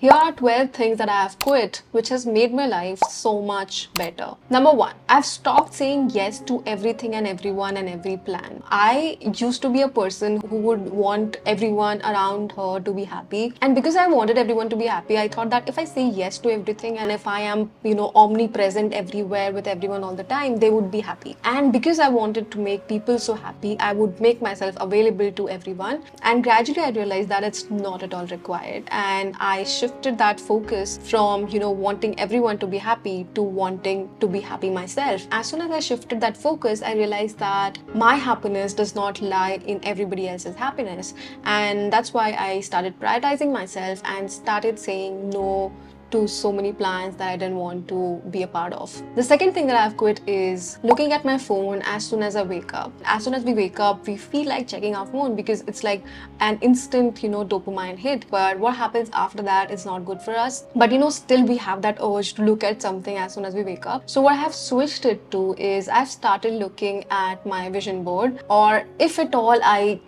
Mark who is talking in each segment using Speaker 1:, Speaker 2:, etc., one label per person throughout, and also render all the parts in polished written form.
Speaker 1: Here are 12 things that I have quit, which has made my life so much better. Number one, I've stopped saying yes to everything and everyone and every plan. I used to be a person who would want everyone around her to be happy. And because I wanted everyone to be happy, I thought that if I say yes to everything and if I am, omnipresent everywhere with everyone all the time, they would be happy. And because I wanted to make people so happy, I would make myself available to everyone. And gradually I realized that it's not at all required. And I shifted that focus from, wanting everyone to be happy to wanting to be happy myself. As soon as I shifted that focus, I realized that my happiness does not lie in everybody else's happiness. And that's why I started prioritizing myself and started saying no to so many plans that I didn't want to be a part of. The second thing that I've quit is looking at my phone as soon as I wake up. As soon as we wake up, we feel like checking our phone because it's like an instant, dopamine hit. But what happens after that is not good for us. But still we have that urge to look at something as soon as we wake up. So what I have switched it to is I've started looking at my vision board, or if at all I,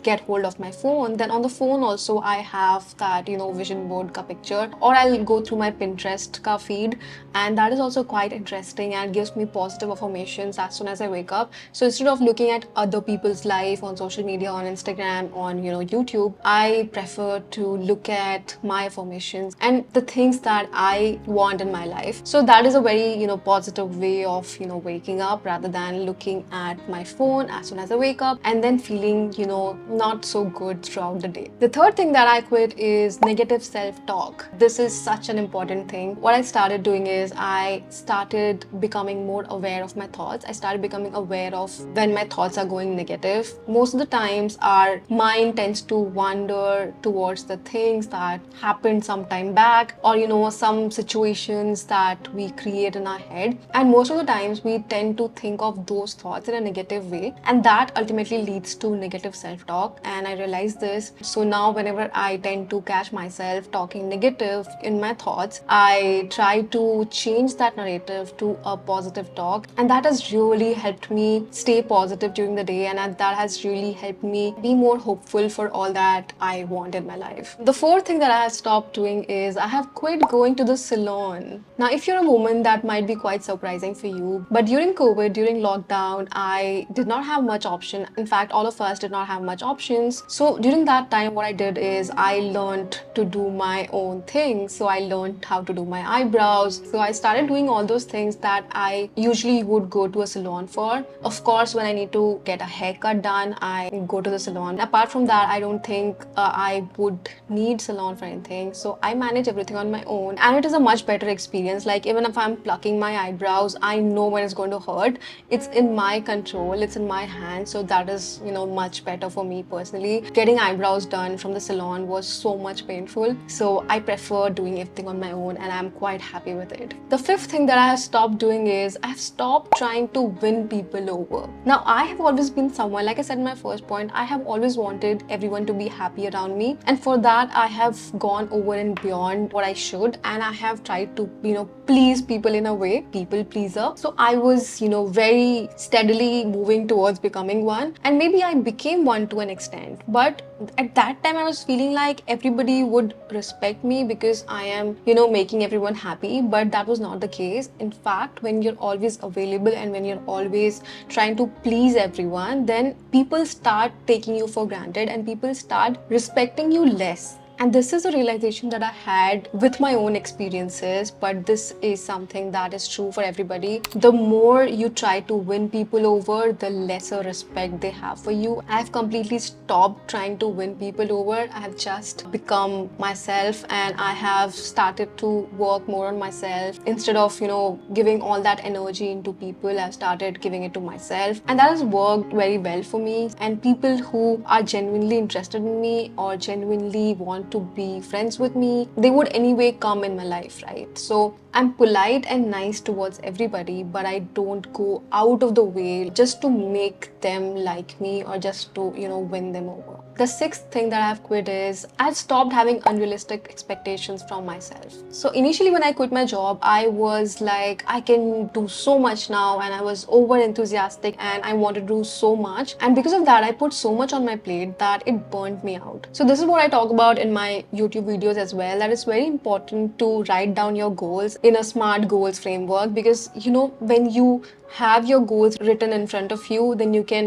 Speaker 1: get hold of my phone, then on the phone also I have that vision board ka picture, or I'll go through my Pinterest ka feed, and that is also quite interesting and gives me positive affirmations as soon as I wake up. So instead of looking at other people's life on social media, on Instagram, on YouTube, I prefer to look at my affirmations and the things that I want in my life. So that is a very positive way of waking up, rather than looking at my phone as soon as I wake up and then feeling not so good throughout the day. The third thing that I quit is negative self-talk. This is such an important thing. What I started doing is I started becoming more aware of my thoughts. I started becoming aware of when my thoughts are going negative. Most of the times our mind tends to wander towards the things that happened some time back, or some situations that we create in our head, and most of the times we tend to think of those thoughts in a negative way, and that ultimately leads to negative self-talk. And I realized this. So now whenever I tend to catch myself talking negative in my thoughts, I try to change that narrative to a positive talk, and that has really helped me stay positive during the day, and that has really helped me be more hopeful for all that I want in my life. The fourth thing that I have stopped doing is I have quit going to the salon. Now, if you're a woman, that might be quite surprising for you, but during COVID, during lockdown, I did not have much option. In fact, all of us did not have much options. So during that time, what I did is I learned to do my own things. So I learned how to do my eyebrows. So I started doing all those things that I usually would go to a salon for. Of course, when I need to get a haircut done, I go to the salon. Apart from that, I don't think I would need salon for anything. So I manage everything on my own, and it is a much better experience. Like, even if I'm plucking my eyebrows, I know when it's going to hurt. It's in my control, it's in my hands. So that is much better for me personally. Getting eyebrows done from the salon was so much painful, so I prefer doing everything on my own, and I'm quite happy with it. The fifth thing that I have stopped doing is I've stopped trying to win people over. Now, I have always been someone, like I said in my first point, I have always wanted everyone to be happy around me, and for that I have gone over and beyond what I should, and I have tried to please people in a way, people pleaser. So I was very steadily moving towards becoming one, and maybe I became one to an extent, but at that time I was feeling like everybody would respect me because I am making everyone happy. But that was not the case. In fact, when you're always available and when you're always trying to please everyone, then people start taking you for granted and people start respecting you less. And this is a realization that I had with my own experiences, but this is something that is true for everybody. The more you try to win people over, the lesser respect they have for you. I've completely stopped trying to win people over. I have just become myself, and I have started to work more on myself. Instead of, giving all that energy into people, I've started giving it to myself. And that has worked very well for me. And people who are genuinely interested in me or genuinely want to be friends with me, they would anyway come in my life, right? So I'm polite and nice towards everybody, but I don't go out of the way just to make them like me or just to, win them over. The sixth thing that I've quit is I've stopped having unrealistic expectations from myself. So initially when I quit my job, I was like, I can do so much now, and I was over enthusiastic and I wanted to do so much. And because of that, I put so much on my plate that it burnt me out. So this is what I talk about in my YouTube videos as well, that it's very important to write down your goals in a SMART goals framework, because when you have your goals written in front of you, then you can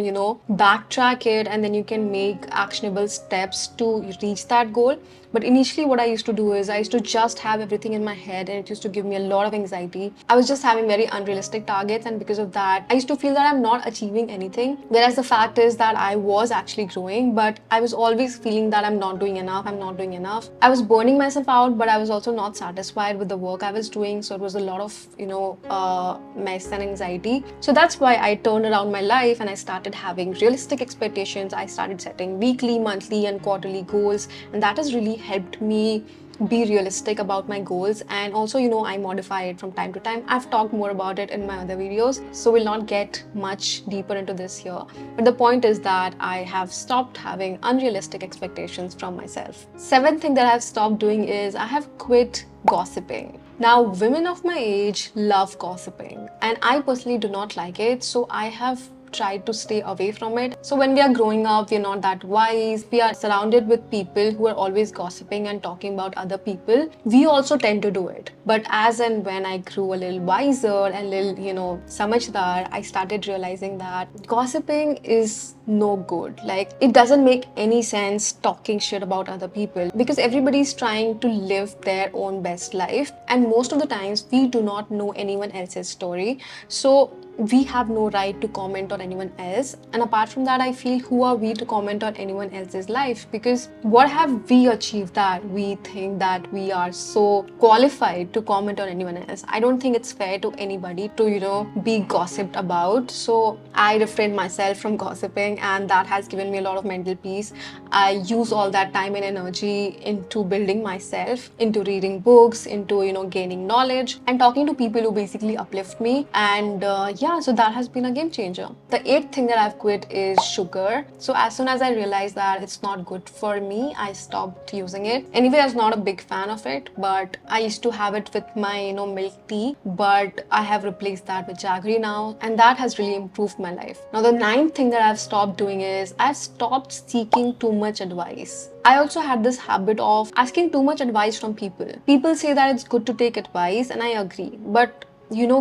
Speaker 1: backtrack it, and then you can make actionable steps to reach that goal. But initially what I used to do is I used to just have everything in my head, and it used to give me a lot of anxiety. I was just having very unrealistic targets, and because of that I used to feel that I'm not achieving anything, whereas the fact is that I was actually growing, but I was always feeling that I'm not doing enough, I'm not doing enough. I was burning myself out, but I was also not satisfied with the work I was doing, so it was a lot of mess and anxiety. So that's why I turned around my life and I started having realistic expectations. I started setting weekly, monthly and quarterly goals, and that has really helped me be realistic about my goals. And also I modify it from time to time. I've talked more about it in my other videos, so we'll not get much deeper into this here. But the point is that I have stopped having unrealistic expectations from myself. Seventh thing that I've stopped doing is I have quit gossiping. Now, women of my age love gossiping, and I personally do not like it, so I have tried to stay away from it. So when we are growing up, we're not that wise. We are surrounded with people who are always gossiping and talking about other people. We also tend to do it. But as and when I grew a little wiser and a little, samajhdar, I started realizing that gossiping is no good. Like, it doesn't make any sense talking shit about other people, because everybody's trying to live their own best life, and most of the times we do not know anyone else's story. So we have no right to comment on anyone else. And apart from that, I feel, who are we to comment on anyone else's life? Because what have we achieved that we think that we are so qualified to comment on anyone else? I don't think it's fair to anybody to be gossiped about. So I refrain myself from gossiping, and that has given me a lot of mental peace. I use all that time and energy into building myself, into reading books, into gaining knowledge and talking to people who basically uplift me. And yeah, so that has been a game changer. The eighth thing that I've quit is sugar. So as soon as I realized that it's not good for me, I stopped using it. Anyway, I was not a big fan of it, but I used to have it with my milk tea, but I have replaced that with jaggery now, and that has really improved my life. Now, the ninth thing that I've stopped doing is I've stopped seeking too much advice. I also had this habit of asking too much advice from people. People say that it's good to take advice, and I agree, but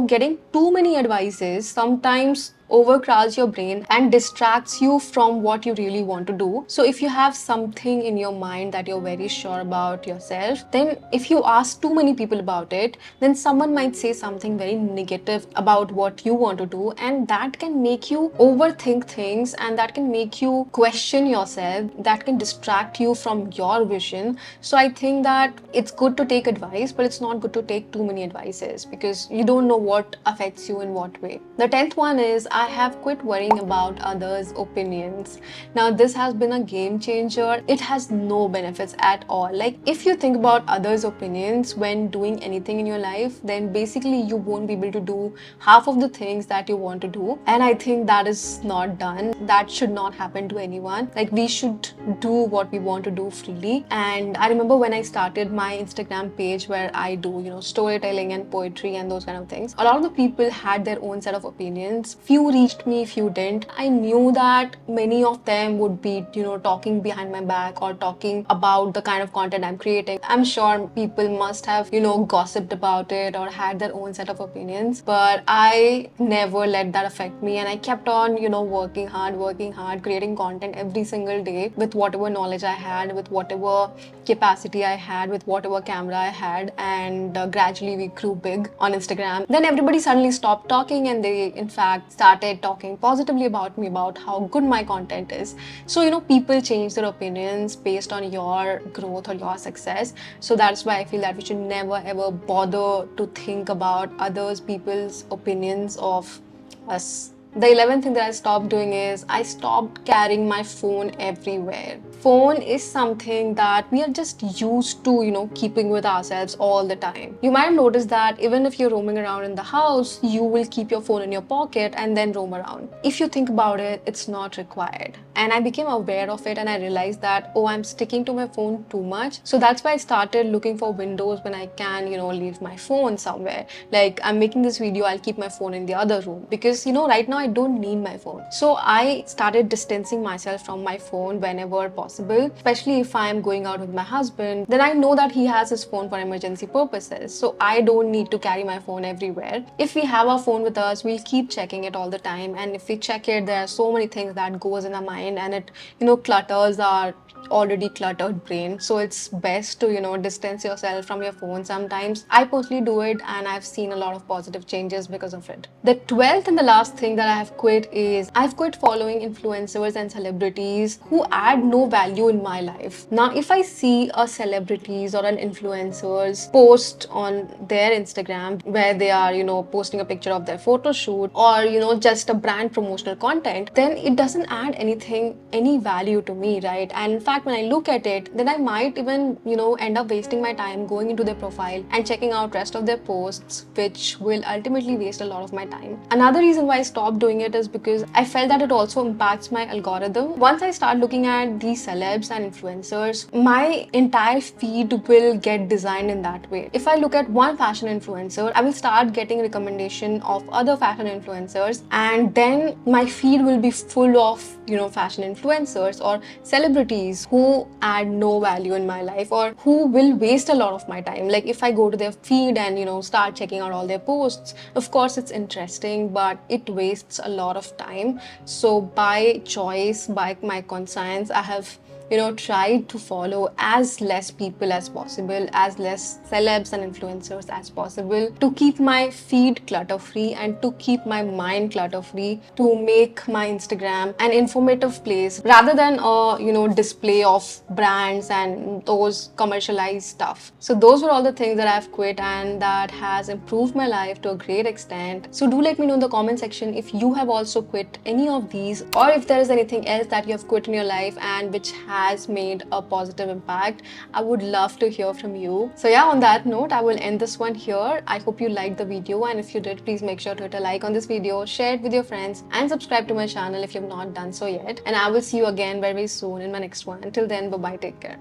Speaker 1: getting too many advices sometimes overcrowds your brain and distracts you from what you really want to do. So if you have something in your mind that you're very sure about yourself, then if you ask too many people about it, then someone might say something very negative about what you want to do, and that can make you overthink things, and that can make you question yourself, that can distract you from your vision. So I think that it's good to take advice, but it's not good to take too many advices, because you don't know what affects you in what way. The 10th one is I have quit worrying about others' opinions. Now, this has been a game changer. It has no benefits at all. Like, if you think about others' opinions when doing anything in your life, then basically you won't be able to do half of the things that you want to do. And I think that is not done. That should not happen to anyone. Like, we should do what we want to do freely. And I remember when I started my Instagram page where I do, storytelling and poetry and those kind of things, a lot of the people had their own set of opinions. Few reached me, few didn't. I knew that many of them would be, talking behind my back or talking about the kind of content I'm creating. I'm sure people must have, gossiped about it or had their own set of opinions, but I never let that affect me, and I kept on, working hard, creating content every single day with whatever knowledge I had, with whatever capacity I had, with whatever camera I had, and gradually we grew big on Instagram. Then everybody suddenly stopped talking, and they in fact started talking positively about me, about how good my content is. So people change their opinions based on your growth or your success. So that's why I feel that we should never ever bother to think about others people's opinions of us. The 11th thing that I stopped doing is I stopped carrying my phone everywhere. phone is something that we are just used to, keeping with ourselves all the time. You might have noticed that even if you're roaming around in the house, you will keep your phone in your pocket and then roam around. If you think about it, it's not required. And I became aware of it and I realized that, oh, I'm sticking to my phone too much. So that's why I started looking for windows when I can, leave my phone somewhere. Like, I'm making this video, I'll keep my phone in the other room because, right now I don't need my phone. So I started distancing myself from my phone whenever possible, especially if I'm going out with my husband. Then I know that he has his phone for emergency purposes. So I don't need to carry my phone everywhere. If we have our phone with us, we'll keep checking it all the time. And if we check it, there are so many things that goes in our mind and it, clutters our already cluttered brain. So it's best to, distance yourself from your phone sometimes. I personally do it and I've seen a lot of positive changes because of it. The 12th and the last thing that I have quit is I've quit following influencers and celebrities who add no value in my life. Now, if I see a celebrities or an influencers post on their Instagram where they are, posting a picture of their photo shoot or, just a brand promotional content, then it doesn't add any value to me, right? And in fact, when I look at it, then I might even, end up wasting my time going into their profile and checking out rest of their posts, which will ultimately waste a lot of my time. Another reason why I stopped doing it is because I felt that it also impacts my algorithm. Once I start looking at these celebs and influencers, my entire feed will get designed in that way. If I look at one fashion influencer, I will start getting recommendation of other fashion influencers, and then my feed will be full of, fashion influencers or celebrities who add no value in my life or who will waste a lot of my time. Like if I go to their feed and, start checking out all their posts, of course it's interesting, but it wastes a lot of time. So by choice, by my conscience, I have tried to follow as less people as possible, as less celebs and influencers as possible, to keep my feed clutter free and to keep my mind clutter free, to make my Instagram an informative place rather than a display of brands and those commercialized stuff. So those were all the things that I've quit and that has improved my life to a great extent. So do let me know in the comment section if you have also quit any of these, or if there is anything else that you have quit in your life and which has made a positive impact. I would love to hear from you. So yeah, on that note, I will end this one here. I hope you liked the video, and if you did, please make sure to hit a like on this video, share it with your friends, and subscribe to my channel if you have not done so yet. And I will see you again very soon in my next one. Until then, bye bye, take care.